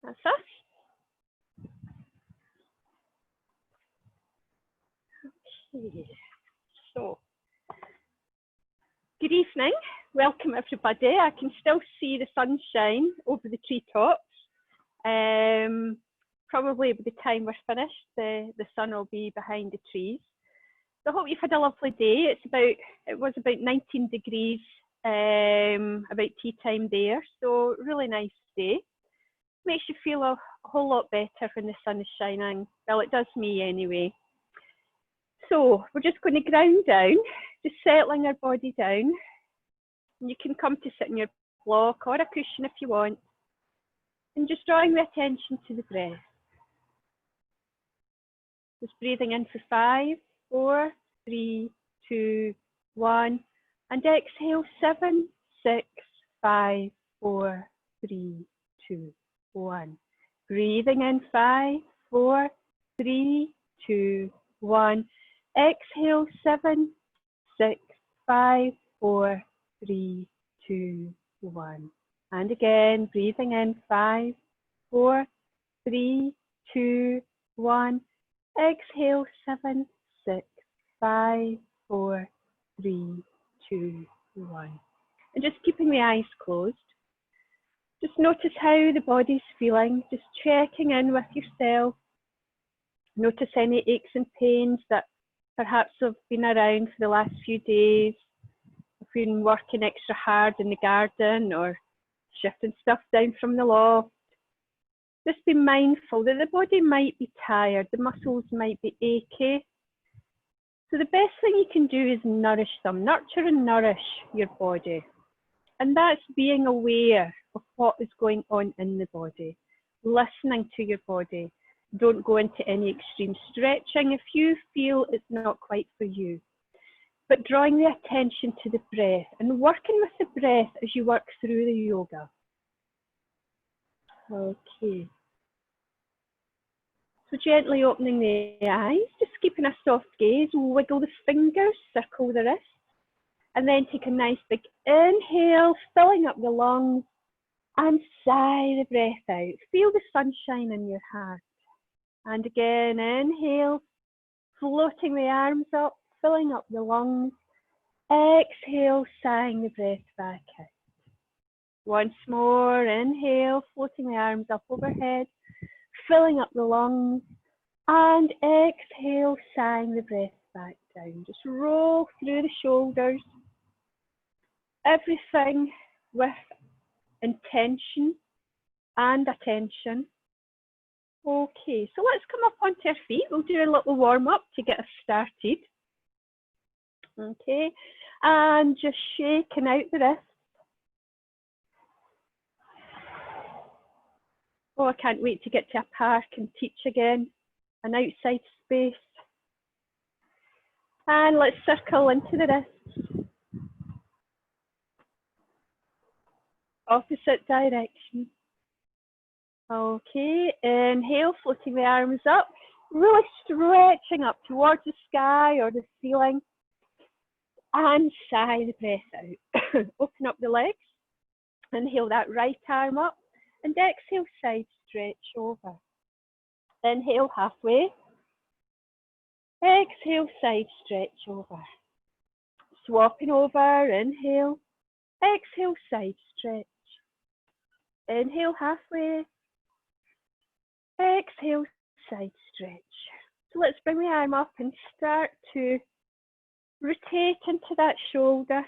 That's us. Okay, so good evening. Welcome everybody. I can still see the sunshine over the treetops. Probably by the time we're finished, the sun will be behind the trees. So I hope you've had a lovely day. It was about 19 degrees about tea time there, so really nice day. Makes you feel a whole lot better when the sun is shining. Well, it does me anyway. So we're just going to ground down, just settling our body down. And you can come to sit in your block or a cushion if you want. And just drawing the attention to the breath. Just breathing in for 5, 4, 3, 2, 1. And exhale 7, 6, 5, 4, 3, 2, 1. Breathing in 5, 4, 3, 2, 1. Exhale 7, 6, 5, 4, 3, 2, 1. And again, breathing in 5, 4, 3, 2, 1. Exhale 7, 6, 5, 4, 3, 2, 1. And just keeping the eyes closed. Just notice how the body's feeling. Just checking in with yourself. Notice any aches and pains that perhaps have been around for the last few days. If you've been working extra hard in the garden or shifting stuff down from the loft. Just be mindful that the body might be tired, the muscles might be achy. So the best thing you can do is nourish them, nurture and nourish your body. And that's being aware of what is going on in the body, listening to your body. Don't go into any extreme stretching if you feel it's not quite for you. But drawing the attention to the breath and working with the breath as you work through the yoga. Okay. So gently opening the eyes, just keeping a soft gaze, wiggle the fingers, circle the wrists, and then take a nice big inhale, filling up the lungs, and sigh the breath out. Feel the sunshine in your heart. And again, inhale, floating the arms up, filling up the lungs. Exhale, sighing the breath back out. Once more, inhale, floating the arms up overhead, filling up the lungs, and exhale, sighing the breath back down. Just roll through the shoulders. Everything with intention and attention. Okay, so let's come up onto our feet. We'll do a little warm up to get us started. Okay, and just shaking out the wrists. Oh, I can't wait to get to a park and teach again, an outside space. And let's circle into the wrists. Opposite direction. Okay, inhale, floating the arms up, really stretching up towards the sky or the ceiling. And sigh the breath out. Open up the legs. Inhale that right arm up. And exhale, side stretch over. Inhale, halfway. Exhale, side stretch over. Swapping over, inhale. Exhale, side stretch. Inhale, halfway. Exhale, side stretch. So let's bring the arm up and start to rotate into that shoulder.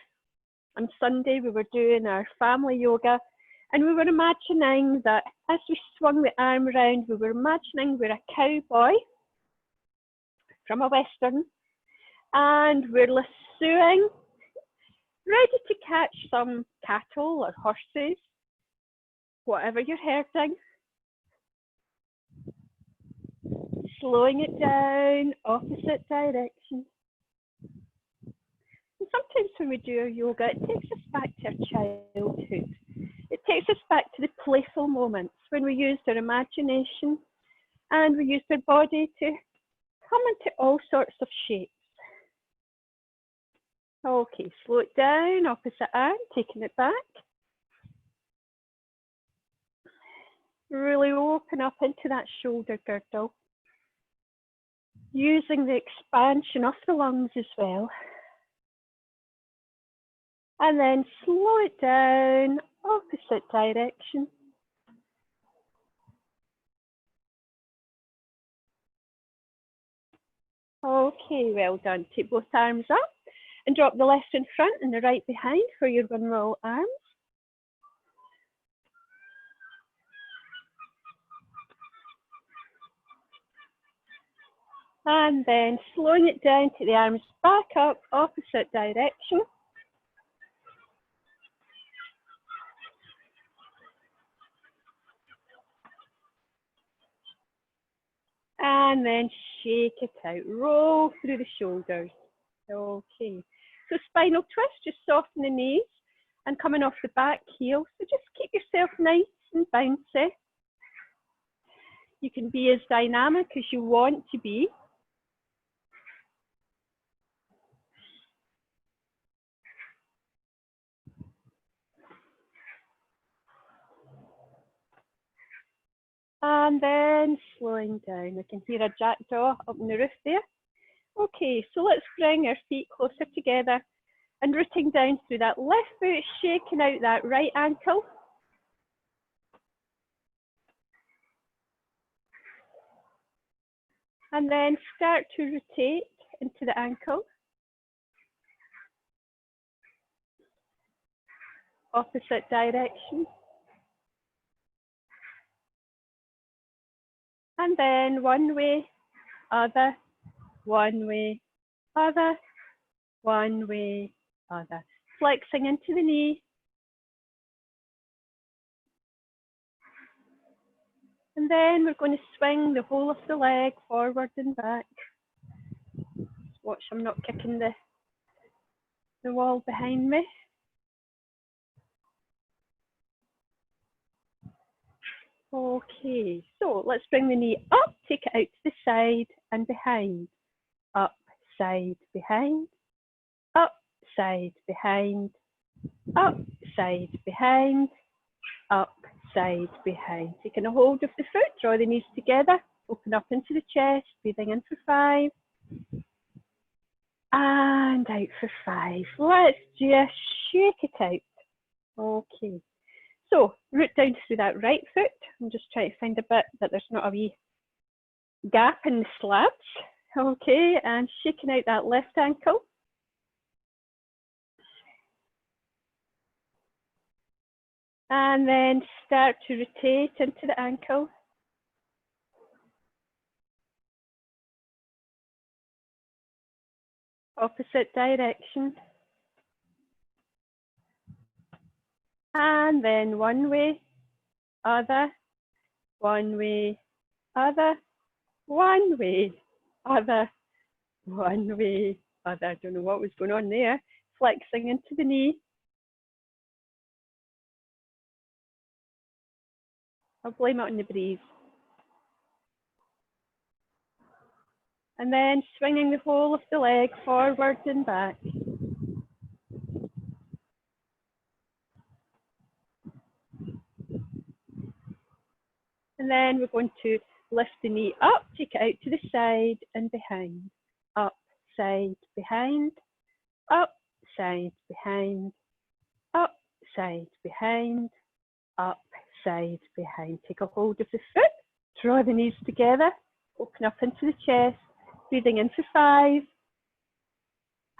On Sunday, we were doing our family yoga. And we were imagining that as we swung the arm around, we were imagining we're a cowboy from a Western. And we're lassoing, ready to catch some cattle or horses, whatever you're herding. Slowing it down, opposite direction. And sometimes when we do our yoga, it takes us back to our childhood. It takes us back to the playful moments when we used our imagination and we used our body to come into all sorts of shapes. Okay, slow it down, opposite arm, taking it back. Really open up into that shoulder girdle, using the expansion of the lungs as well. And then slow it down, opposite direction. Okay, well done. Take both arms up and drop the left in front and the right behind for your one roll arms. And then slowing it down, take the arms back up, opposite direction. And then shake it out, roll through the shoulders. Okay, so spinal twist, just soften the knees and coming off the back heel. So just keep yourself nice and bouncy. You can be as dynamic as you want to be. And then slowing down. I can hear a jackdaw up on the roof there. Okay, so let's bring our feet closer together and rooting down through that left foot, shaking out that right ankle. And then start to rotate into the ankle. Opposite direction. And then one way, other, one way, other, one way, other. Flexing into the knee. And then we're going to swing the whole of the leg forward and back. Watch I'm not kicking the wall behind me. Okay, so let's bring the knee up, take it out to the side and behind. Up, side, behind. Up, side, behind. Up, side, behind. Up, side, behind. Taking a hold of the foot, draw the knees together, open up into the chest, breathing in for 5. And out for 5. Let's just shake it out. Okay. So, root down through that right foot. I'm just trying to find a bit that there's not a wee gap in the slabs. Okay, and shaking out that left ankle. And then start to rotate into the ankle. Opposite direction. And then one way, other, one way, other, one way, other, one way, other. I don't know what was going on there. Flexing into the knee. I'll blame it on the breeze. And then swinging the whole of the leg forward and back. And then we're going to lift the knee up, take it out to the side and behind. Up, side, behind. Up, side, behind. Up, side, behind. Up, side, behind. Take a hold of the foot, draw the knees together, open up into the chest, breathing in for 5.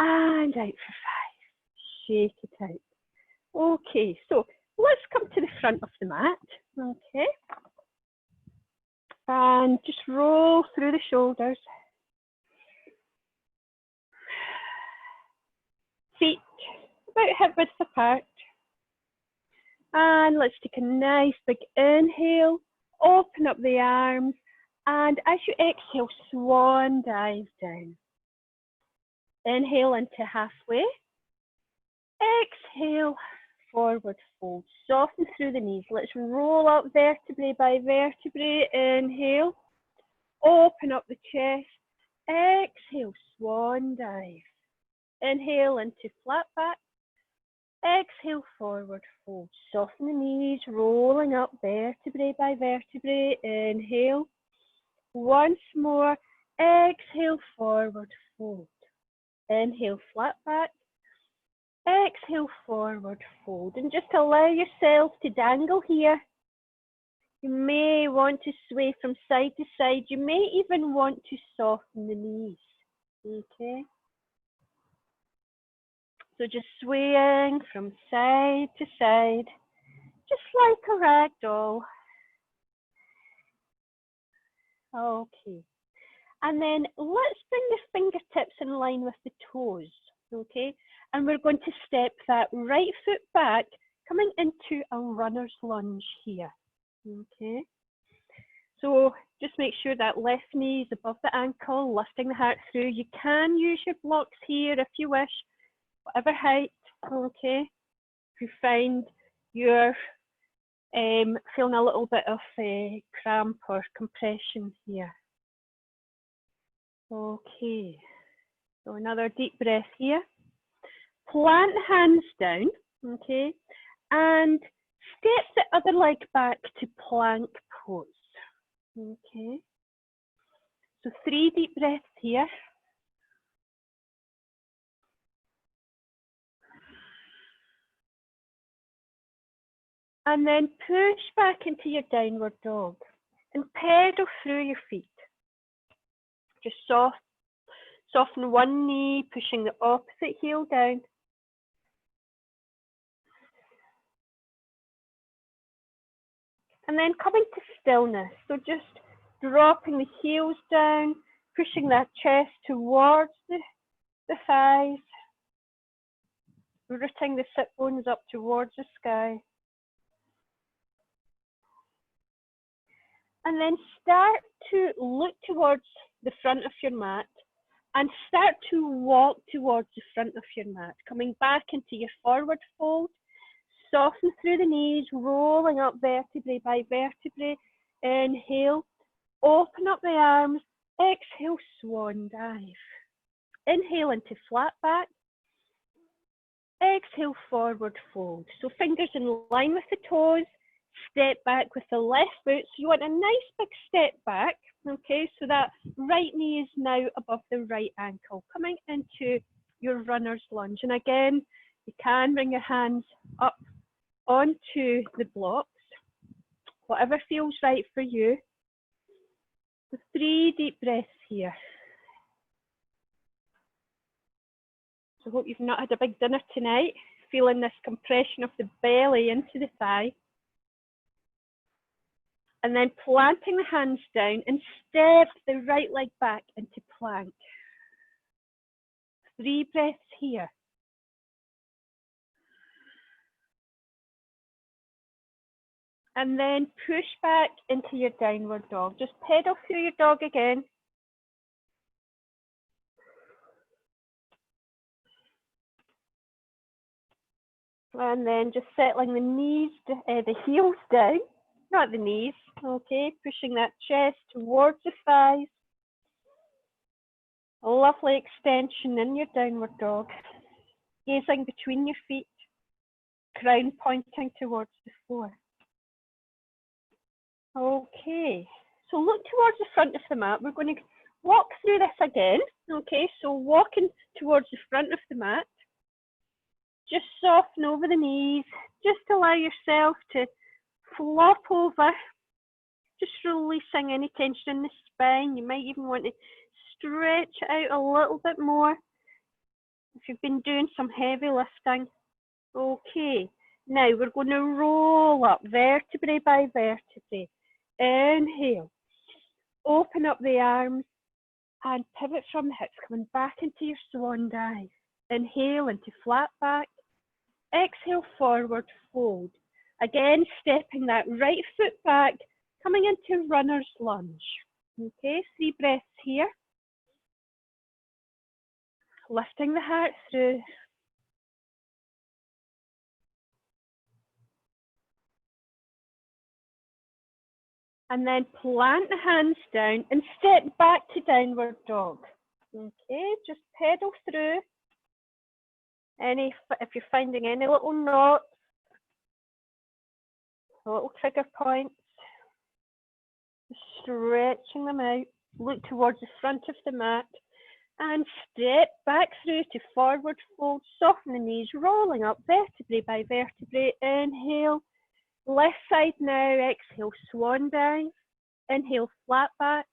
And out for 5. Shake it out. Okay, so let's come to the front of the mat. Okay. And just roll through the shoulders. Feet about hip width apart. And let's take a nice big inhale, open up the arms, and as you exhale, swan dive down. Inhale into halfway. Exhale, forward fold. Soften through the knees. Let's roll up vertebrae by vertebrae. Inhale, open up the chest. Exhale, swan dive. Inhale into flat back. Exhale, forward fold. Soften the knees, rolling up vertebrae by vertebrae. Inhale. Once more. Exhale, forward fold. Inhale, flat back. Exhale, forward fold. And just allow yourself to dangle here. You may want to sway from side to side. You may even want to soften the knees. Okay. So just swaying from side to side, just like a rag doll. Okay. And then let's bring the fingertips in line with the toes. Okay. And we're going to step that right foot back, coming into a runner's lunge here. Okay. So just make sure that left knee is above the ankle, lifting the heart through. You can use your blocks here if you wish, whatever height, okay? If you find you're feeling a little bit of cramp or compression here. Okay, so another deep breath here. Plant the hands down, okay? And step the other leg back to plank pose. Okay, so 3 deep breaths here. And then push back into your downward dog and pedal through your feet. Just soften one knee, pushing the opposite heel down. And then coming to stillness. So just dropping the heels down, pushing that chest towards the thighs, rooting the sit bones up towards the sky. And then start to look towards the front of your mat and start to walk towards the front of your mat, coming back into your forward fold. Soften through the knees, rolling up vertebrae by vertebrae. Inhale, open up the arms. Exhale, swan dive. Inhale into flat back. Exhale, forward fold. So fingers in line with the toes. Step back with the left foot. So you want a nice big step back. Okay, so that right knee is now above the right ankle, coming into your runner's lunge. And again, you can bring your hands up onto the blocks, whatever feels right for you. So 3 deep breaths here. So I hope you've not had a big dinner tonight, feeling this compression of the belly into the thigh. And then planting the hands down and step the right leg back into plank. 3 breaths here. And then push back into your downward dog. Just pedal through your dog again. And then just settling the knees, the heels down, not the knees, okay? Pushing that chest towards the thighs. A lovely extension in your downward dog. Gazing between your feet, crown pointing towards the floor. Okay, so look towards the front of the mat. We're going to walk through this again, okay? So walking towards the front of the mat. Just soften over the knees. Just allow yourself to flop over. Just releasing any tension in the spine. You might even want to stretch it out a little bit more if you've been doing some heavy lifting. Okay, now we're going to roll up vertebrae by vertebrae. Inhale. Open up the arms and pivot from the hips, coming back into your swan dive. Inhale into flat back. Exhale, forward fold. Again, stepping that right foot back, coming into runner's lunge. Okay, 3 breaths here. Lifting the heart through. And then plant the hands down and step back to downward dog. Okay, just pedal through. If you're finding any little knots, little trigger points, stretching them out, look towards the front of the mat and step back through to forward fold, soften the knees, rolling up vertebrae by vertebrae. Inhale, left side now, exhale, swan dive, inhale, flat back,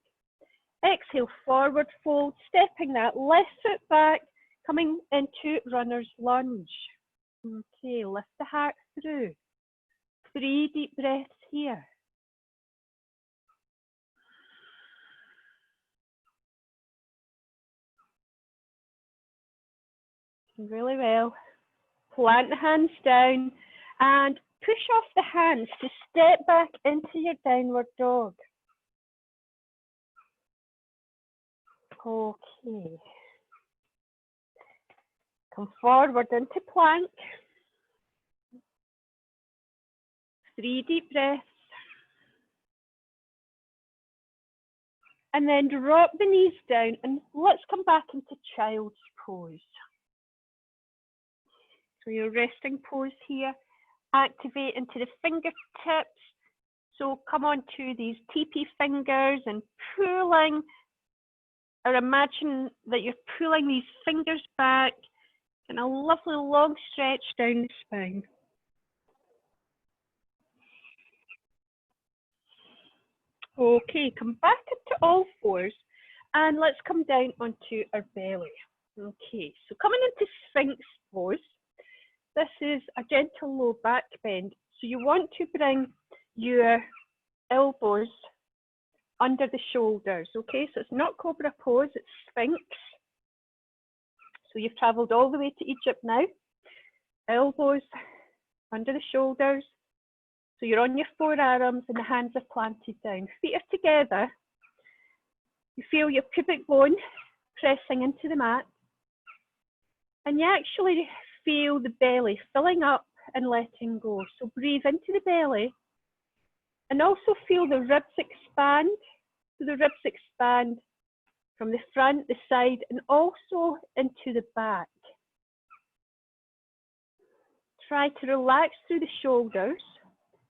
exhale, forward fold, stepping that left foot back, coming into runner's lunge. Okay, lift the heart through. 3 deep breaths here. Really well. Plant the hands down and push off the hands to step back into your downward dog. Okay. Come forward into plank. 3 deep breaths. And then drop the knees down and let's come back into child's pose. So your resting pose here, activate into the fingertips. So come on to these TP fingers and pulling, or imagine that you're pulling these fingers back and a lovely long stretch down the spine. Okay, come back into all fours and let's come down onto our belly. Okay, so coming into Sphinx pose. This is a gentle low back bend. So you want to bring your elbows under the shoulders, okay? So it's not cobra pose, it's Sphinx. So you've traveled all the way to Egypt now. Elbows under the shoulders. So you're on your forearms and the hands are planted down. Feet are together. You feel your pubic bone pressing into the mat. And you actually feel the belly filling up and letting go. So breathe into the belly and also feel the ribs expand. So the ribs expand from the front, the side, and also into the back. Try to relax through the shoulders,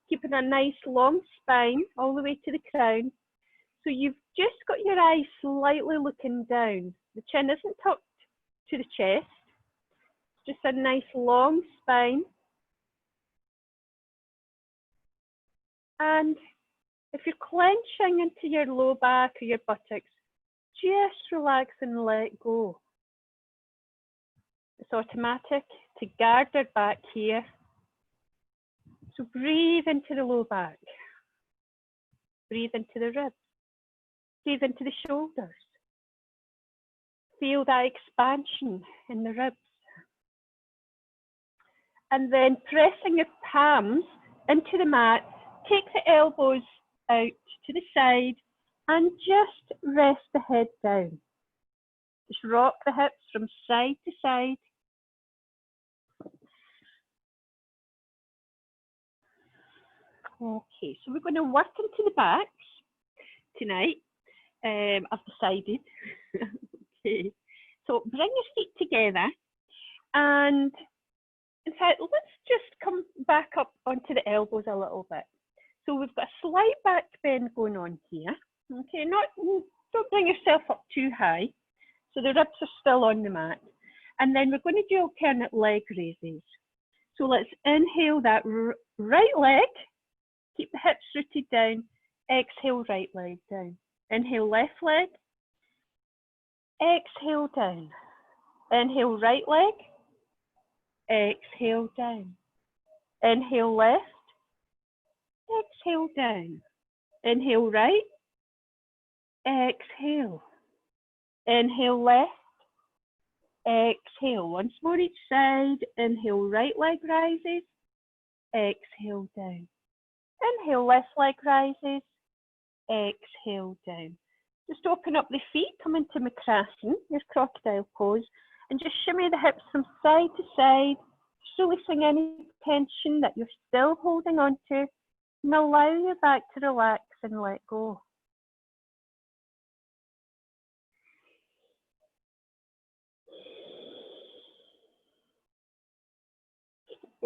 keeping a nice long spine all the way to the crown. So you've just got your eyes slightly looking down. The chin isn't tucked to the chest. Just a nice long spine. And if you're clenching into your low back or your buttocks, just relax and let go. It's automatic to guard our back here. So breathe into the low back. Breathe into the ribs. Breathe into the shoulders. Feel that expansion in the ribs. And then pressing your palms into the mat, take the elbows out to the side and just rest the head down. Just rock the hips from side to side. Okay, so we're going to work into the backs tonight. I've decided. Okay, so bring your feet together and in fact, let's just come back up onto the elbows a little bit. So we've got a slight back bend going on here. Okay, don't bring yourself up too high. So the ribs are still on the mat. And then we're going to do alternate leg raises. So let's inhale that right leg. Keep the hips rooted down. Exhale, right leg down. Inhale, left leg. Exhale, down. Inhale, right leg. Exhale, down. Inhale, left. Exhale, down. Inhale, right. Exhale. Inhale, left. Exhale. Once more each side. Inhale, right leg rises. Exhale, down. Inhale, left leg rises. Exhale, down. Just open up the feet, come into Makrasana, your crocodile pose, and just shimmy the hips from side to side, just releasing any tension that you're still holding on to, and allow your back to relax and let go.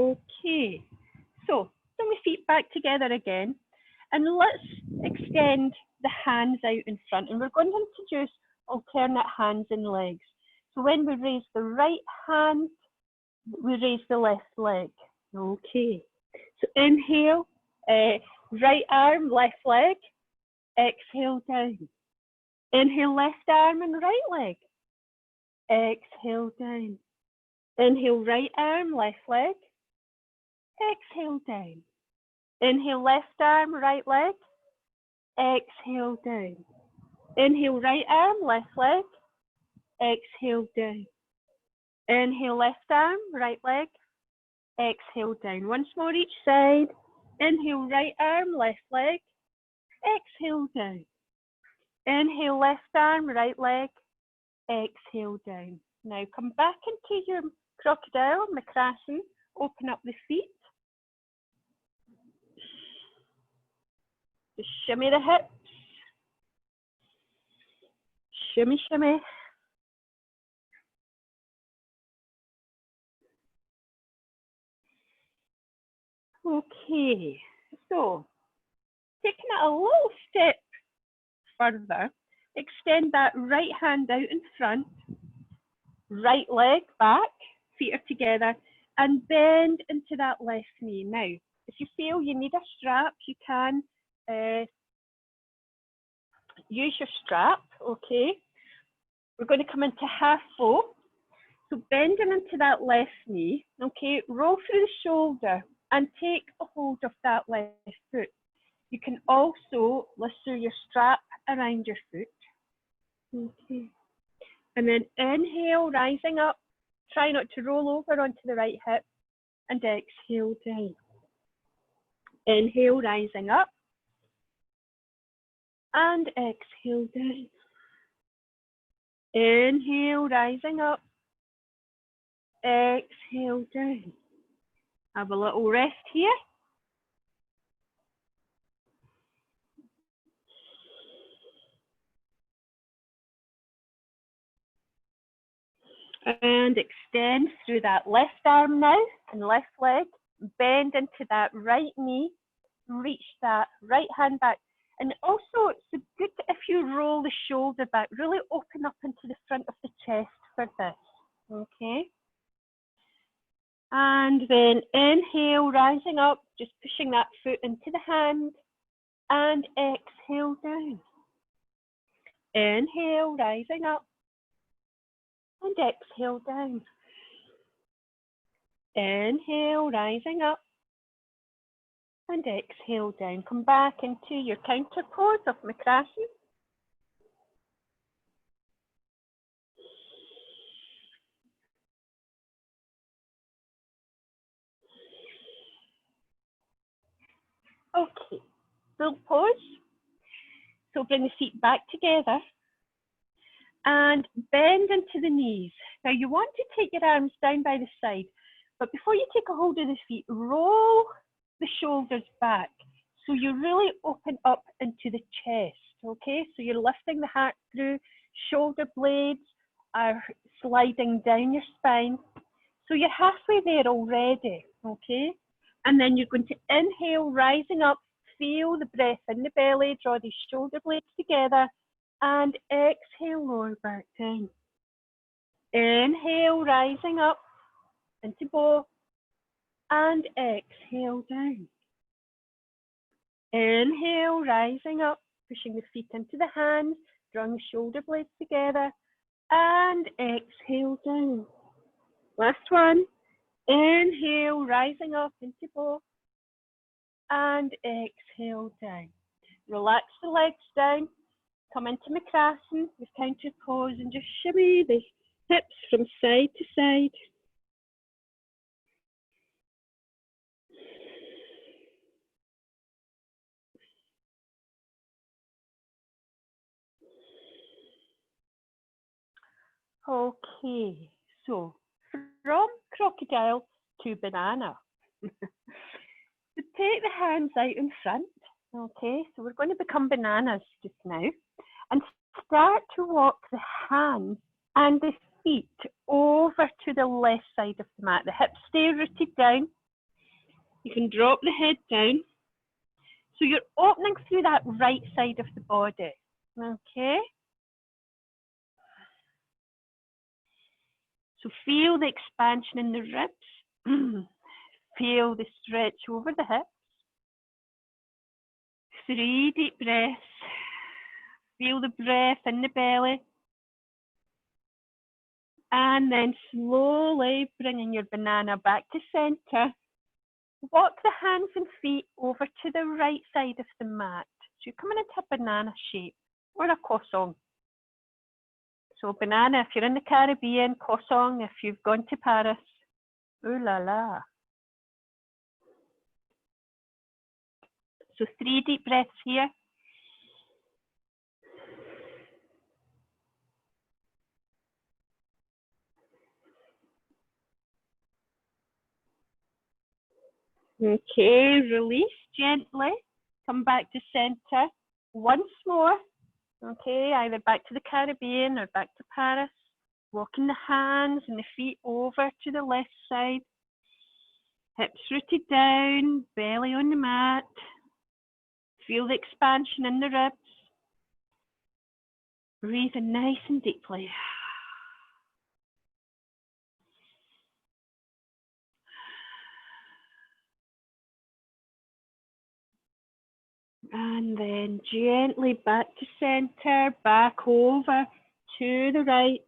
Okay, so bring the feet back together again, and let's extend the hands out in front, and we're going to introduce alternate hands and legs. So when we raise the right hand, we raise the left leg. Okay, so inhale, right arm, left leg, exhale down. Inhale, left arm and right leg, exhale down. Inhale, right arm, left leg, exhale down. Inhale, left arm, right leg, exhale down. Inhale, right arm, left leg, exhale down. Inhale, left arm, right leg, exhale down. Once more each side. Inhale, right arm, left leg, exhale down. Inhale, left arm, right leg, exhale down. Now come back into your crocodile, Makrasana. Open up the feet. Just shimmy the hips. Shimmy, shimmy. Okay, so taking it a little step further, extend that right hand out in front, right leg back, feet are together, and bend into that left knee. Now, if you feel you need a strap, you can use your strap, okay? We're going to come into half fold. So bending into that left knee, okay, roll through the shoulder and take a hold of that left foot. You can also lasso your strap around your foot. Okay. And then inhale, rising up. Try not to roll over onto the right hip. And exhale down. Inhale, rising up. And exhale down. Inhale, rising up. Exhale down. Have a little rest here. And extend through that left arm now and left leg. Bend into that right knee. Reach that right hand back. And also, it's good if you roll the shoulder back. Really open up into the front of the chest for this. Okay. And then inhale, rising up, just pushing that foot into the hand. And exhale down. Inhale, rising up. And exhale down. Inhale, rising up. And exhale down. Come back into your counter pose of Makrasana. Okay, full pose. So bring the feet back together and bend into the knees. Now you want to take your arms down by the side, but before you take a hold of the feet, roll the shoulders back. So you really open up into the chest, okay? So you're lifting the heart through, shoulder blades are sliding down your spine. So you're halfway there already, okay? And then you're going to inhale, rising up, feel the breath in the belly, draw these shoulder blades together, and exhale, lower back down. Inhale, rising up into bow, and exhale down. Inhale, rising up, pushing the feet into the hands, drawing the shoulder blades together, and exhale down. Last one. Inhale, rising up into bow, and exhale down. Relax the legs down, come into Makrasana with counter pose, and just shimmy the hips from side to side. Okay, so from crocodile to banana. So take the hands out in front. Okay, so we're going to become bananas just now and start to walk the hands and the feet over to the left side of the mat. The hips stay rooted down. You can drop the head down. So you're opening through that right side of the body, okay? So feel the expansion in the ribs. Feel the stretch over the hips. 3 deep breaths. Feel the breath in the belly. And then slowly bringing your banana back to center. Walk the hands and feet over to the right side of the mat. So you're coming into a banana shape or a croissant. So banana if you're in the Caribbean, croissant if you've gone to Paris. Ooh la la. So 3 deep breaths here. Okay, release gently. Come back to center. Once more. Okay, either back to the Caribbean or back to Paris. Walking the hands and the feet over to the left side. Hips rooted down, belly on the mat. Feel the expansion in the ribs. Breathe in nice and deeply. And then gently back to center, back over to the right.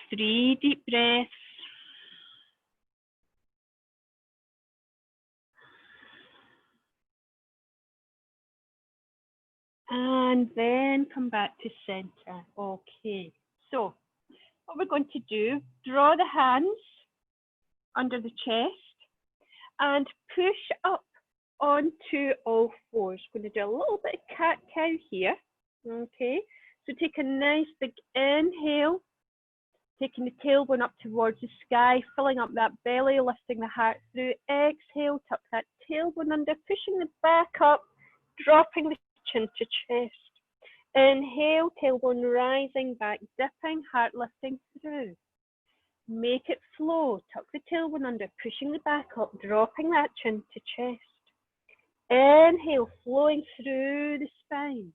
Three deep breaths. And then come back to center. Okay, so what we're going to do, draw the hands under the chest and push up onto all fours. We're going to do a little bit of cat-cow here. Okay, so take a nice big inhale, taking the tailbone up towards the sky, filling up that belly, lifting the heart through. Exhale, tuck that tailbone under, pushing the back up, dropping the chin to chest. Inhale, tailbone rising back, dipping, heart lifting through. Make it flow, tuck the tailbone under, pushing the back up, dropping that chin to chest. Inhale, flowing through the spine.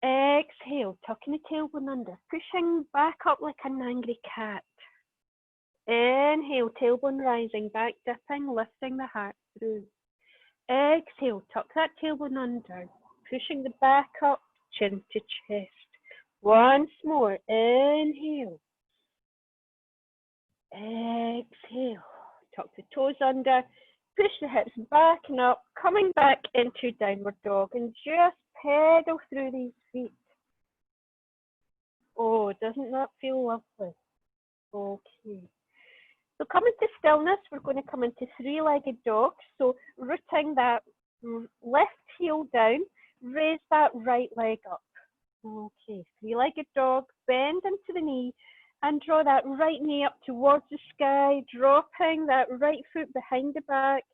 Exhale, tucking the tailbone under, pushing back up like an angry cat. Inhale, tailbone rising, back dipping, lifting the heart through. Exhale, tuck that tailbone under, pushing the back up, chin to chest. Once more, inhale. Exhale, tuck the toes under, push the hips back and up, coming back into downward dog and just pedal through these feet. Oh, doesn't that feel lovely? Okay. So coming to stillness, we're going to come into three-legged dog. So rooting that left heel down, raise that right leg up. Okay, three-legged dog, bend into the knee and draw that right knee up towards the sky, dropping that right foot behind the back,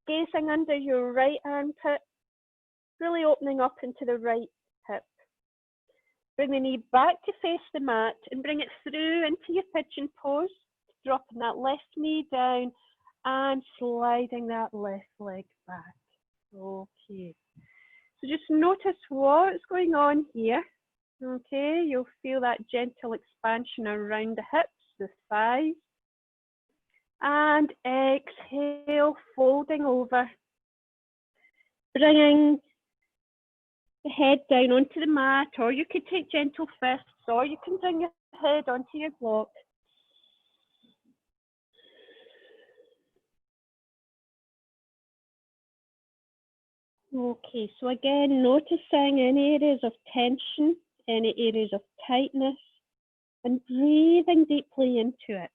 gazing under your right armpit, really opening up into the right hip. Bring the knee back to face the mat and bring it through into your pigeon pose, dropping that left knee down and sliding that left leg back. Okay, so just notice what's going on here. Okay, you'll feel that gentle expansion around the hips, the thighs. And exhale, folding over. Bringing the head down onto the mat, or you could take gentle fists, or you can bring your head onto your block. Okay, so again, noticing any areas of tension, any areas of tightness, and breathing deeply into it.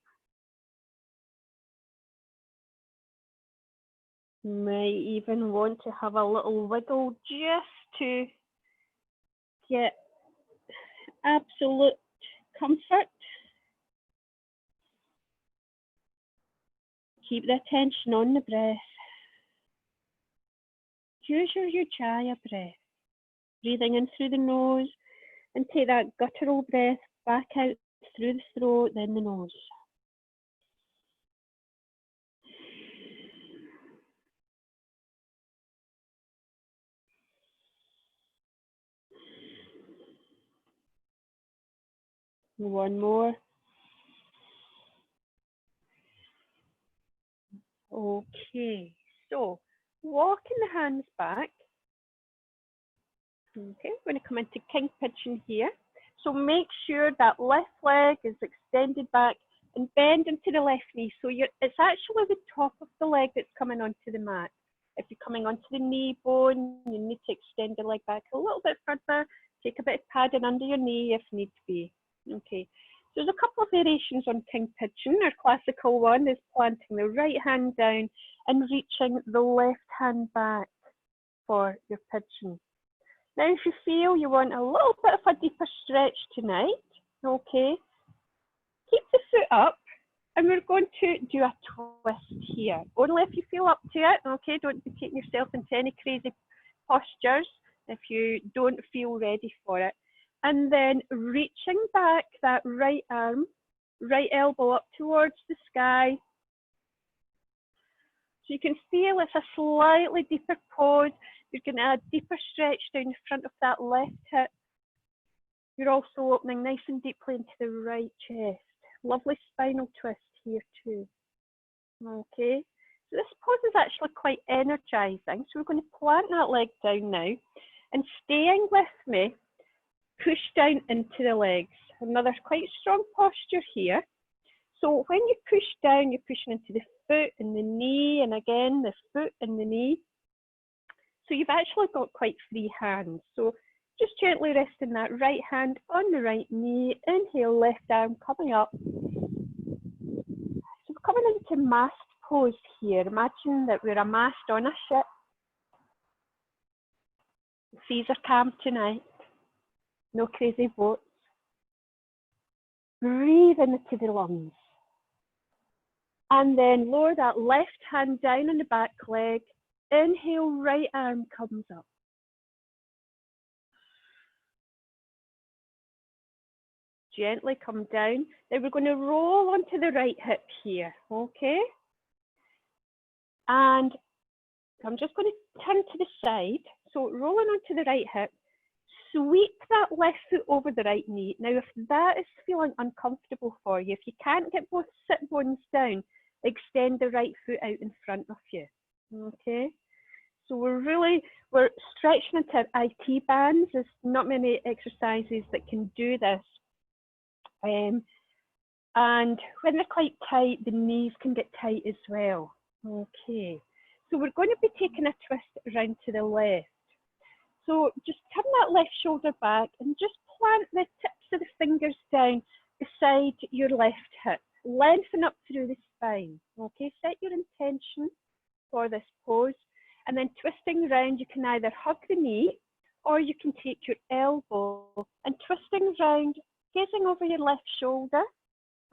You might even want to have a little wiggle just to get absolute comfort. Keep the attention on the breath. Use your Ujjayi breath. Breathing in through the nose and take that guttural breath back out through the throat, then the nose. One more. Okay, so walking the hands back. Okay, we're going to come into king pigeon here. So make sure that left leg is extended back and bend into the left knee. So it's actually the top of the leg that's coming onto the mat. If you're coming onto the knee bone, you need to extend the leg back a little bit further. Take a bit of padding under your knee if need be. Okay, so there's a couple of variations on king pigeon. Our classical one is planting the right hand down and reaching the left hand back for your pigeon. Now, if you feel you want a little bit of a deeper stretch tonight, okay, keep the foot up and we're going to do a twist here. Only if you feel up to it, okay, don't be taking yourself into any crazy postures if you don't feel ready for it. And then reaching back that right arm, right elbow up towards the sky. So you can feel it's a slightly deeper pose. You're going to add deeper stretch down the front of that left hip. You're also opening nice and deeply into the right chest. Lovely spinal twist here too. Okay, so this pose is actually quite energizing. So we're going to plant that leg down now and staying with me, push down into the legs. Another quite strong posture here. So when you push down, you're pushing into the foot and the knee, and again, the foot and the knee. So you've actually got quite free hands. So just gently resting that right hand on the right knee. Inhale, left arm coming up. So we're coming into mast pose here. Imagine that we're a mast on a ship. The seas are calm tonight. No crazy boats. Breathe into the lungs. And then lower that left hand down on the back leg. Inhale, right arm comes up. Gently come down. Now we're going to roll onto the right hip here, okay? And I'm just going to turn to the side. So rolling onto the right hip, sweep that left foot over the right knee. Now if that is feeling uncomfortable for you, if you can't get both sit bones down, extend the right foot out in front of you, okay? So we're stretching into IT bands. There's not many exercises that can do this. And when they're quite tight, the knees can get tight as well. Okay, so we're going to be taking a twist around to the left. So just turn that left shoulder back and just plant the tips of the fingers down beside your left hip. Lengthen up through the spine. Okay, set your intention for this pose. And then twisting around, you can either hug the knee or you can take your elbow and twisting around, gazing over your left shoulder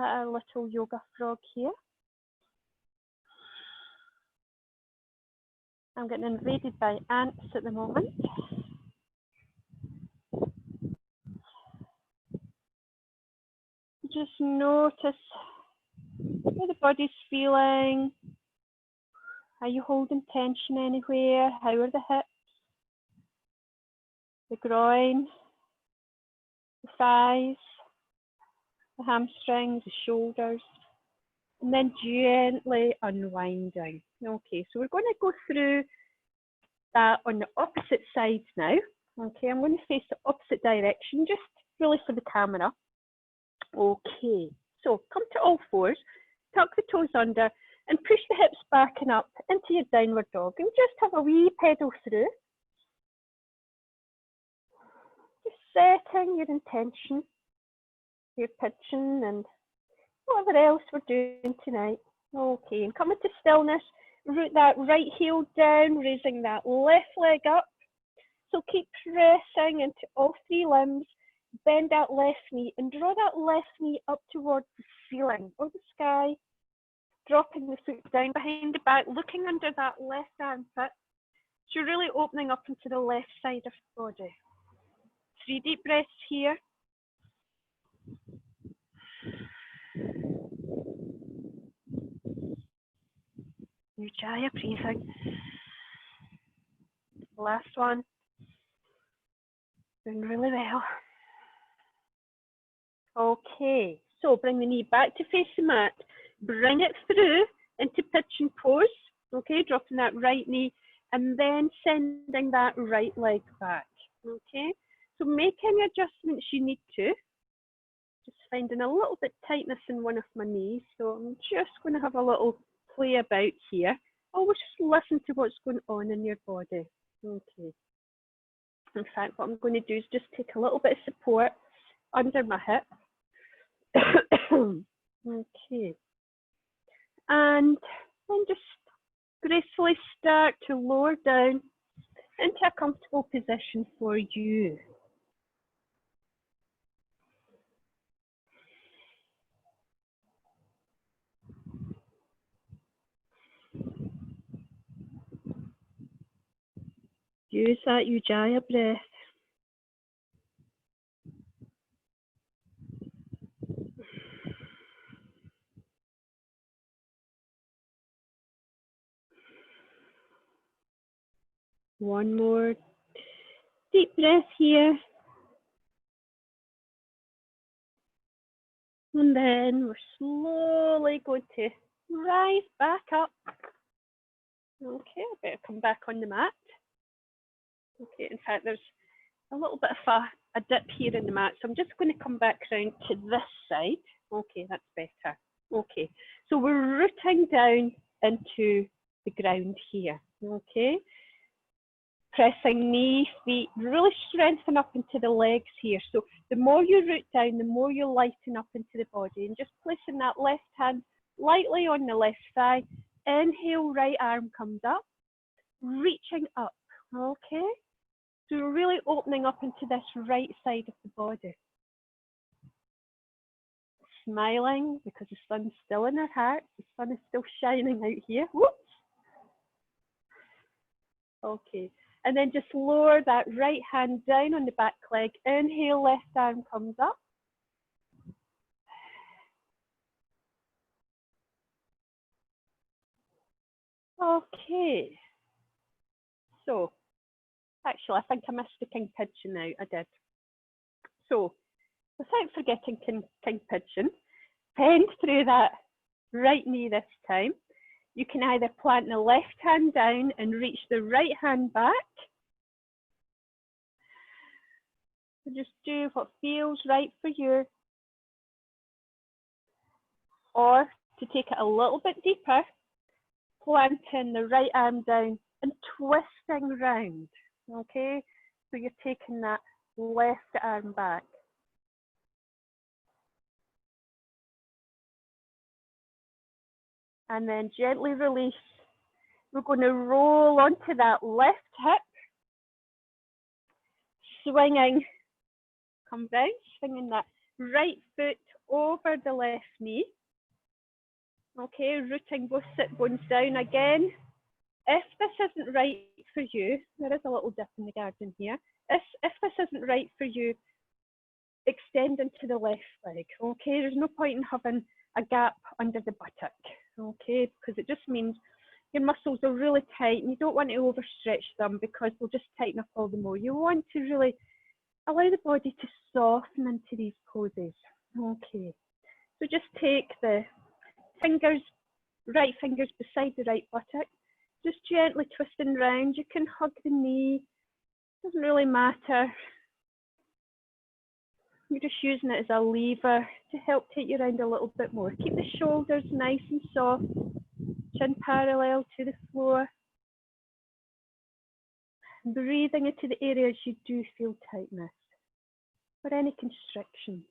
at a little yoga frog here. I'm getting invaded by ants at the moment. Just notice how the body's feeling. Are you holding tension anywhere? How are the hips, the groin, the thighs, the hamstrings, the shoulders? And then gently unwinding. Okay, so we're going to go through that on the opposite side now. Okay, I'm going to face the opposite direction, just really for the camera. Okay, so come to all fours, tuck the toes under, and push the hips back and up into your downward dog. And just have a wee pedal through. Just setting your intention, your pigeon, and whatever else we're doing tonight. Okay, and come into stillness, root that right heel down, raising that left leg up. So keep pressing into all three limbs, bend that left knee and draw that left knee up towards the ceiling or the sky, dropping the foot down behind the back, looking under that left armpit. So you're really opening up into the left side of the body. 3 deep breaths here. Ujjayi breathing. Last one. Doing really well. Okay, so bring the knee back to face the mat. Bring it through into pigeon pose. Okay, dropping that right knee and then sending that right leg back. Okay, so make any adjustments you need to. Just finding a little bit tightness in one of my knees. So I'm just going to have a little play about here. Always just listen to what's going on in your body. Okay. In fact, what I'm going to do is just take a little bit of support under my hip. Okay. And then just gracefully start to lower down into a comfortable position for you. Use that Ujjayi breath. One more deep breath here. And then we're slowly going to rise back up. Okay, I better come back on the mat. Okay, in fact, there's a little bit of a dip here in the mat, so I'm just going to come back round to this side. Okay, that's better. Okay, so we're rooting down into the ground here. Okay, pressing knee, feet, really strengthen up into the legs here. So the more you root down, the more you lighten up into the body. And just placing that left hand lightly on the left thigh. Inhale, right arm comes up, reaching up. Okay, so we're really opening up into this right side of the body. Smiling because the sun's still in our hearts. The sun is still shining out here. Whoops. Okay, and then just lower that right hand down on the back leg. Inhale, left arm comes up. Okay, so actually I think I missed the king pigeon now. I did. So without forgetting king pigeon, bend through that right knee this time. You can either plant the left hand down and reach the right hand back. So just do what feels right for you. Or to take it a little bit deeper, planting the right arm down and twisting round. Okay, so you're taking that left arm back. And then gently release. We're going to roll onto that left hip, swinging, come down, swinging that right foot over the left knee. Okay, rooting both sit bones down again. If this isn't right for you, there is a little dip in the garden here. If this isn't right for you, extend into the left leg. Okay, there's no point in having a gap under the buttock. Okay, because it just means your muscles are really tight and you don't want to overstretch them because they'll just tighten up all the more. You want to really allow the body to soften into these poses. Okay, so just take the fingers, right fingers beside the right buttock, just gently twisting round. You can hug the knee, doesn't really matter. You're just using it as a lever to help take you around a little bit more. Keep the shoulders nice and soft, chin parallel to the floor. Breathing into the areas you do feel tightness or any constriction.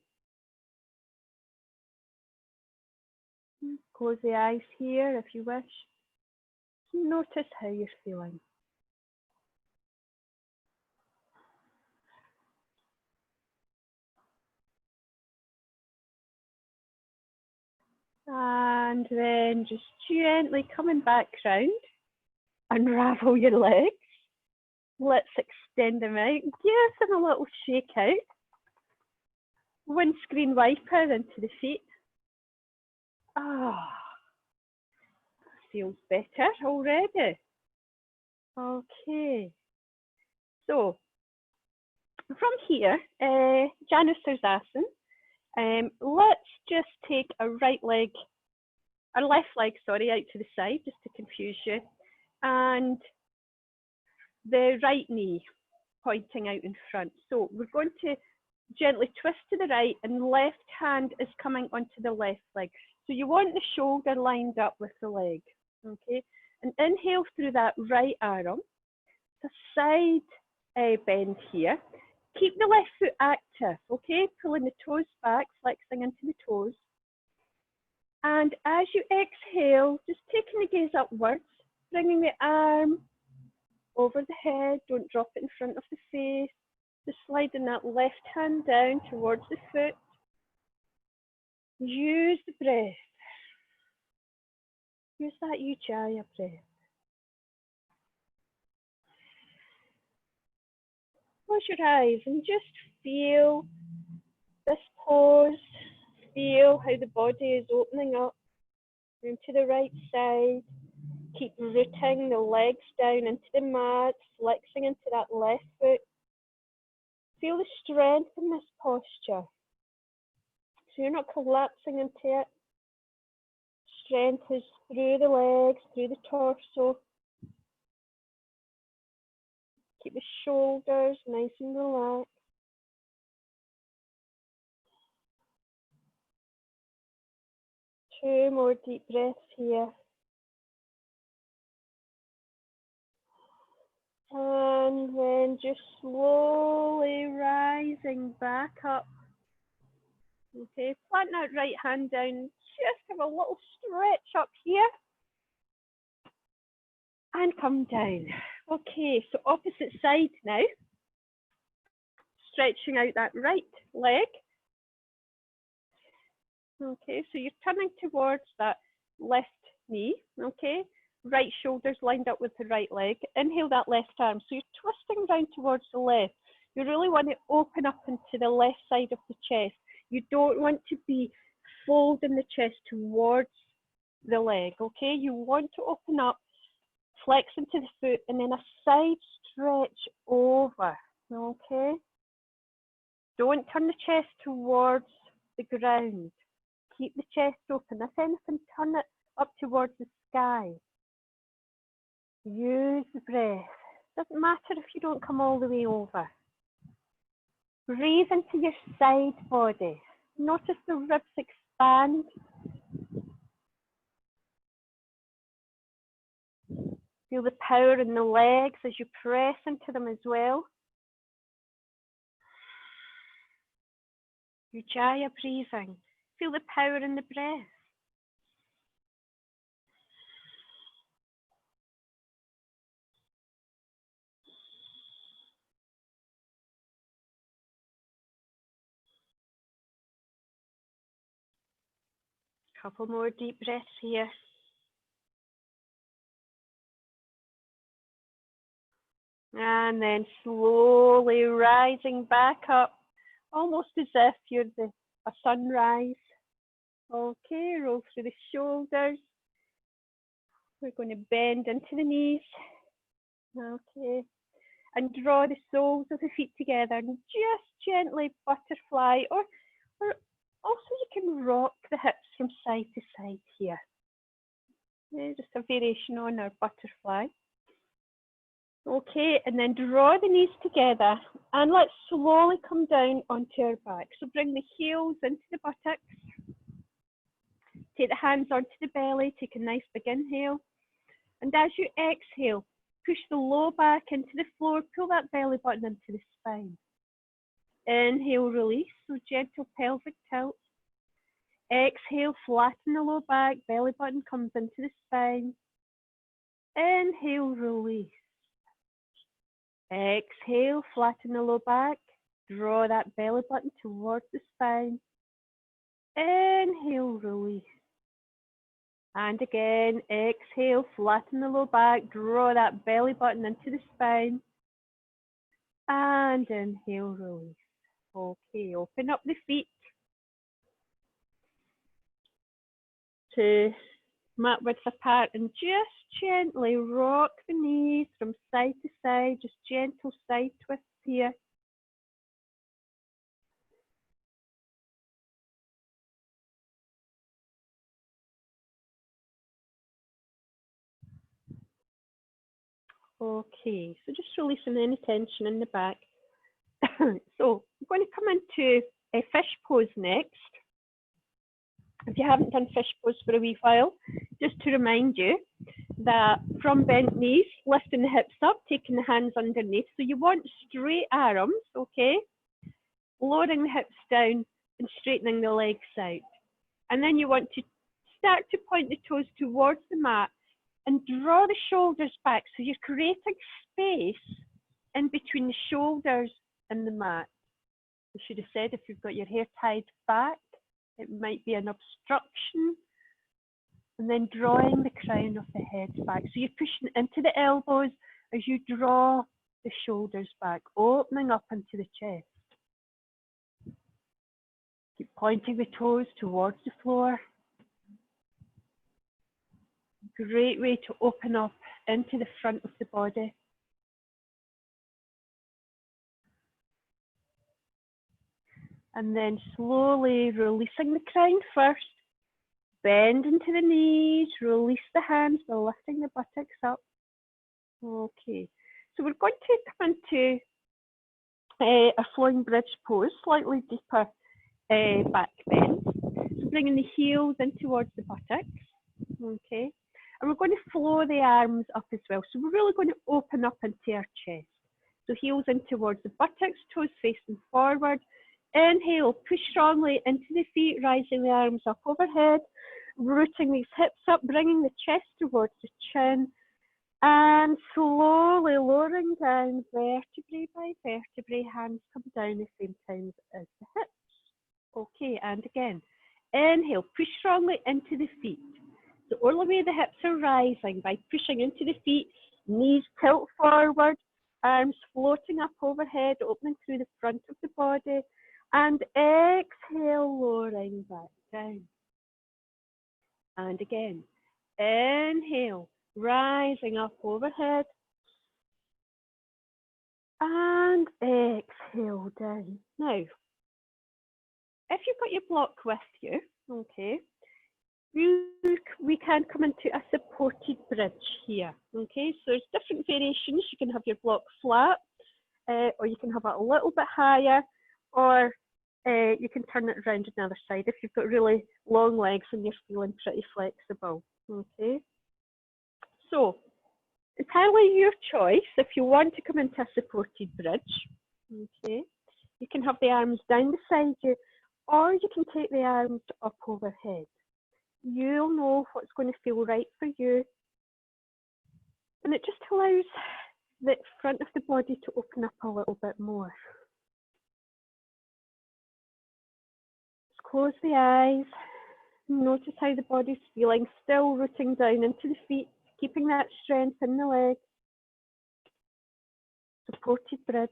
Close the eyes here if you wish. Notice how you're feeling. And then just gently coming back round, unravel your legs. Let's extend them out. Give them a little shake out. Windscreen wiper into the feet. Ah, feels better already. Okay. So from here, Janusarsasana. Let's just take our left leg, sorry, out to the side, just to confuse you, and the right knee pointing out in front. So we're going to gently twist to the right, and left hand is coming onto the left leg. So you want the shoulder lined up with the leg, okay? And inhale through that right arm. It's a side bend here. Keep the left foot active, okay? Pulling the toes back, flexing into the toes. And as you exhale, just taking the gaze upwards, bringing the arm over the head, don't drop it in front of the face. Just sliding that left hand down towards the foot. Use the breath. Use that Ujjayi breath. Close your eyes and just feel this pose. Feel how the body is opening up into the right side. Keep rooting the legs down into the mat, flexing into that left foot. Feel the strength in this posture. So you're not collapsing into it. Strength is through the legs, through the torso. Keep the shoulders nice and relaxed. Two more deep breaths here. And then just slowly rising back up. Okay, plant that right hand down. Just have a little stretch up here. And come down. Okay, so opposite side now. Stretching out that right leg. Okay, so you're turning towards that left knee, okay? Right shoulder's lined up with the right leg. Inhale that left arm. So you're twisting down towards the left. You really want to open up into the left side of the chest. You don't want to be folding the chest towards the leg, okay? You want to open up, flex into the foot, and then a side stretch over, okay? Don't turn the chest towards the ground. Keep the chest open. If anything, turn it up towards the sky. Use the breath. Doesn't matter if you don't come all the way over. Breathe into your side body. Notice the ribs expand. Feel the power in the legs as you press into them as well. Ujjayi breathing. Feel the power in the breath. Couple more deep breaths here. And then slowly rising back up, almost as if you're a sunrise. Okay, roll through the shoulders. We're going to bend into the knees. Okay, and draw the soles of the feet together and just gently butterfly, or also you can rock the hips from side to side here. Yeah, just a variation on our butterfly. Okay, and then draw the knees together and let's slowly come down onto our back. So bring the heels into the buttocks. Take the hands onto the belly, take a nice big inhale. And as you exhale, push the low back into the floor, pull that belly button into the spine. Inhale, release, so gentle pelvic tilt. Exhale, flatten the low back, belly button comes into the spine. Inhale, release. Exhale, flatten the low back, draw that belly button towards the spine. Inhale, release. And again, exhale, flatten the low back, draw that belly button into the spine. And inhale, release. Okay, open up the feet. to mat width apart and just gently rock the knees from side to side, just gentle side twists here. Okay, so just releasing any tension in the back. So I'm going to come into a fish pose next. If you haven't done fish pose for a wee while, just to remind you that from bent knees, lifting the hips up, taking the hands underneath. So you want straight arms, okay? Lowering the hips down and straightening the legs out. And then you want to start to point the toes towards the mat and draw the shoulders back. So you're creating space in between the shoulders and the mat. I should have said if you've got your hair tied back, it might be an obstruction. And then drawing the crown of the head back. So you're pushing into the elbows as you draw the shoulders back, opening up into the chest. Keep pointing the toes towards the floor. Great way to open up into the front of the body. And then slowly releasing the crown first. Bend into the knees, release the hands by lifting the buttocks up. Okay, so we're going to come into a flowing bridge pose, slightly deeper back bend. So bringing the heels in towards the buttocks. Okay, and we're going to flow the arms up as well. So we're really going to open up into our chest. So heels in towards the buttocks, toes facing forward. Inhale, push strongly into the feet, rising the arms up overhead, rooting these hips up, bringing the chest towards the chin, and slowly lowering down vertebrae by vertebrae, hands come down the same time as the hips. Okay, and again, inhale, push strongly into the feet. So all the way the hips are rising by pushing into the feet, knees tilt forward, arms floating up overhead, opening through the front of the body, and exhale, lowering back down. And again, inhale, rising up overhead, and exhale down. Now, if you've got your block with you, okay, we can come into a supported bridge here, okay? So there's different variations. You can have your block flat, or you can have it a little bit higher, or you can turn it around on the other side if you've got really long legs and you're feeling pretty flexible, okay? So, entirely your choice if you want to come into a supported bridge, okay? You can have the arms down beside you, or you can take the arms up overhead. You'll know what's going to feel right for you. And it just allows the front of the body to open up a little bit more. Just close the eyes. Notice how the body's feeling, still rooting down into the feet, keeping that strength in the legs. Supported bridge.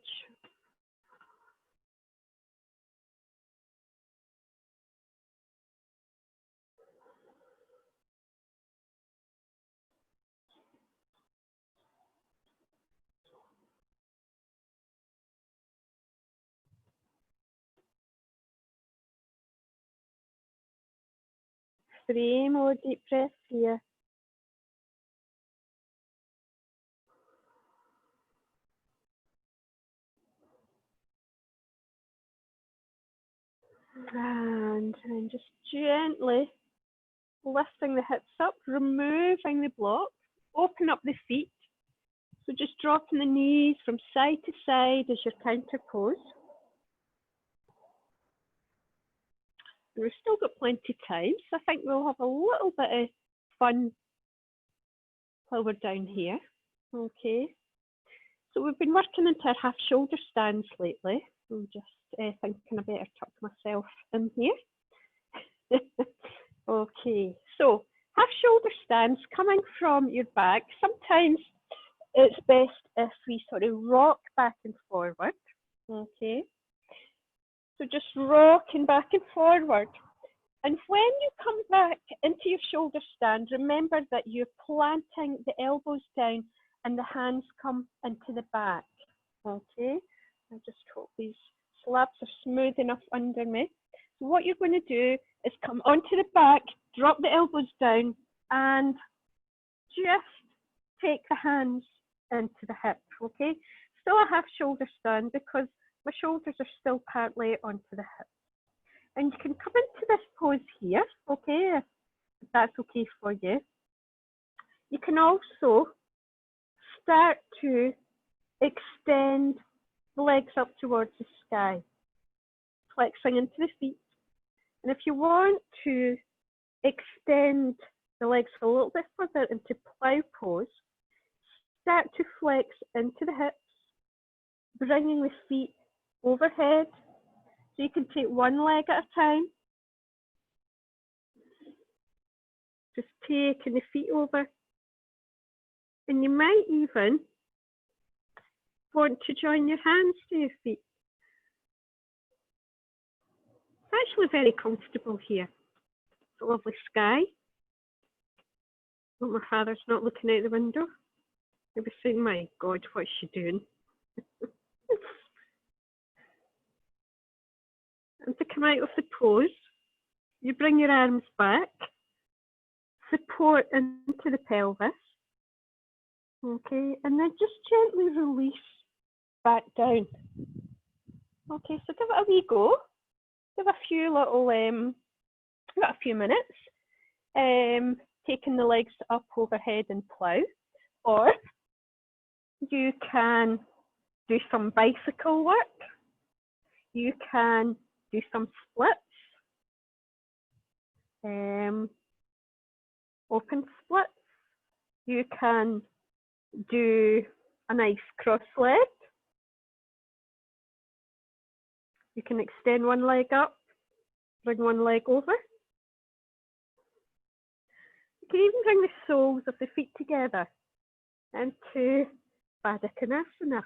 Three more deep breaths here. And then just gently lifting the hips up, removing the block, open up the feet. So just dropping the knees from side to side as your counter pose. We've still got plenty of time, so I think we'll have a little bit of fun while we're down here. Okay. So we've been working into our half shoulder stands lately. I'm just thinking I better tuck myself in here. Okay, so half shoulder stands coming from your back. Sometimes it's best if we sort of rock back and forward. Okay, so just rocking back and forward. And when you come back into your shoulder stand, remember that you're planting the elbows down and the hands come into the back. Okay, I just hope these slabs are smooth enough under me. So what you're going to do is come onto the back, drop the elbows down, and just take the hands into the hip, okay? Still a half shoulder stand because my shoulders are still partly onto the hip. And you can come into this pose here, okay, if that's okay for you. You can also start to extend the legs up towards the sky, flexing into the feet. And if you want to extend the legs a little bit further into plow pose, start to flex into the hips, bringing the feet overhead. So you can take one leg at a time. Just taking the feet over. And you might even want to join your hands to your feet. It's actually very comfortable here. It's a lovely sky. But my father's not looking out the window. He'll be saying, my God, what's she doing? And to come out of the pose, you bring your arms back, support into the pelvis, okay, and then just gently release back down. Okay, so give it a wee go. Give a few little, a few minutes, taking the legs up overhead and plow, or you can do some bicycle work. You can do some splits, open splits. You can do a nice cross leg. You can extend one leg up, bring one leg over. You can even bring the soles of the feet together into Baddha Konasana.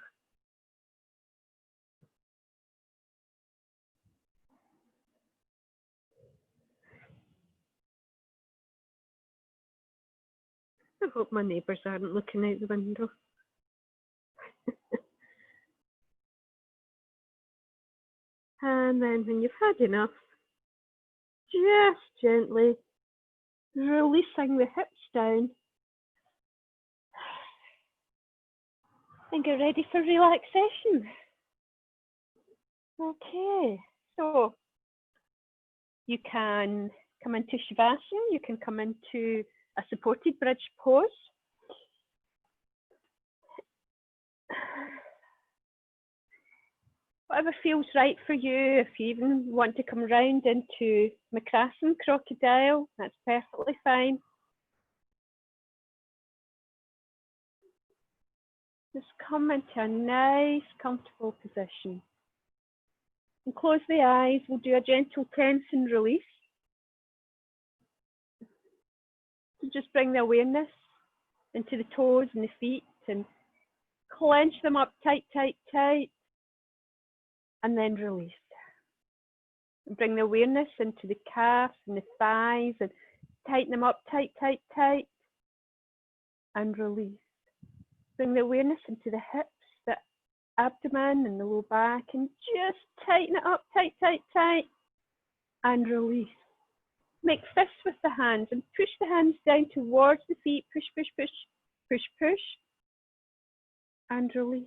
I hope my neighbours aren't looking out the window. And then when you've had enough, just gently releasing the hips down and get ready for relaxation. Okay, so you can come into Shavasana, you can come into a supported bridge pose. Whatever feels right for you. If you even want to come round into Makrasana, crocodile, that's perfectly fine. Just come into a nice, comfortable position. And close the eyes. We'll do a gentle tense and release. So just bring the awareness into the toes and the feet and clench them up tight, tight, tight. And then release. And bring the awareness into the calves and the thighs and tighten them up tight, tight, tight. And release. Bring the awareness into the hips, the abdomen and the low back, and just tighten it up tight, tight, tight. And release. Make fists with the hands and push the hands down towards the feet. Push, push, push, push, push. And release.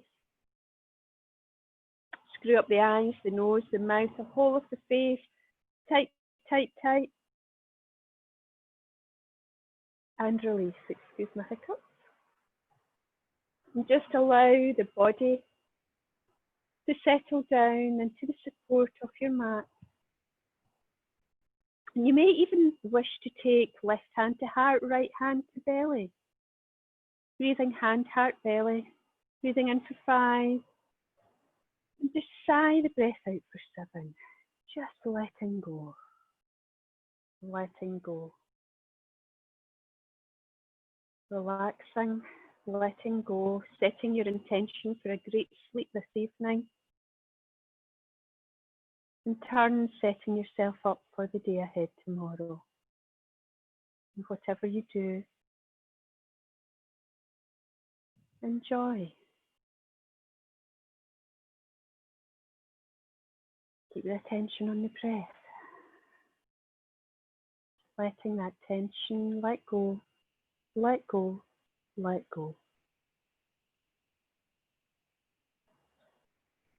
Screw up the eyes, the nose, the mouth, the whole of the face. Tight, tight, tight. And release. Excuse my hiccups. And just allow the body to settle down into the support of your mat. And you may even wish to take left hand to heart, right hand to belly. Breathing hand, heart, belly. Breathing in for 5. And just sigh the breath out for 7. Just letting go. Letting go. Relaxing, letting go, setting your intention for a great sleep this evening. In turn, setting yourself up for the day ahead tomorrow. And whatever you do, enjoy. Keep your attention on the breath. Letting that tension let go, let go, let go.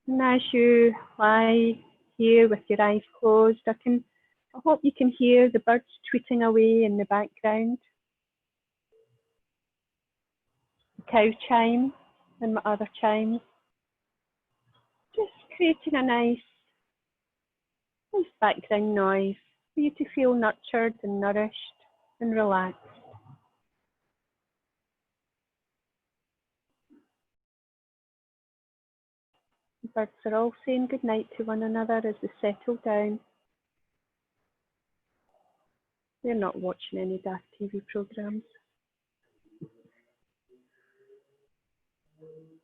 And as you lie here with your eyes closed, I hope you can hear the birds tweeting away in the background. The cow chime and my other chimes. Just creating a nice background noise for you to feel nurtured and nourished and relaxed. The birds are all saying goodnight to one another as they settle down. They're not watching any daft TV programmes.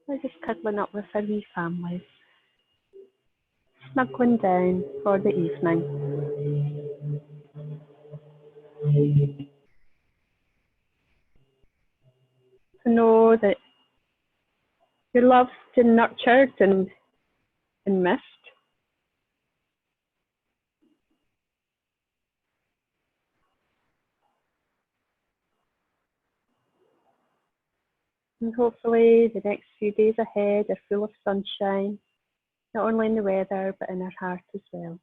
They're just cuddling up with their wee families, snuggling down for the evening. To know that you're loved and nurtured and missed. And hopefully the next few days ahead are full of sunshine, not only in the weather, but in our heart as well.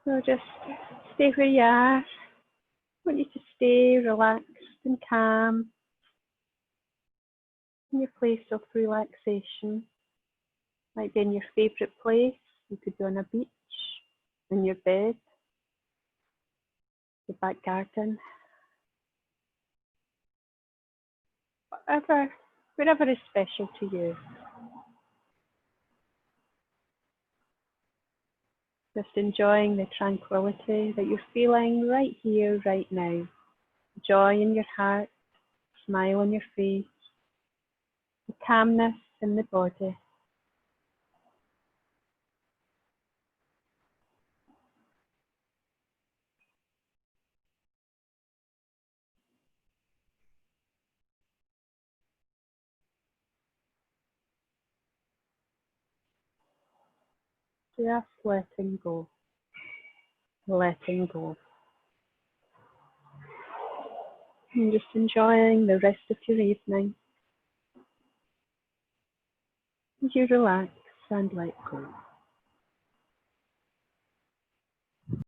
So just stay where you are. I want you to stay relaxed and calm in your place of relaxation. Might be in your favourite place. You could be on a beach, in your bed, the back garden. Wherever is special to you. Just enjoying the tranquility that you're feeling right here, right now. Joy in your heart, smile on your face, the calmness in the body. Just letting go. Letting go. And just enjoying the rest of your evening as you relax and let go.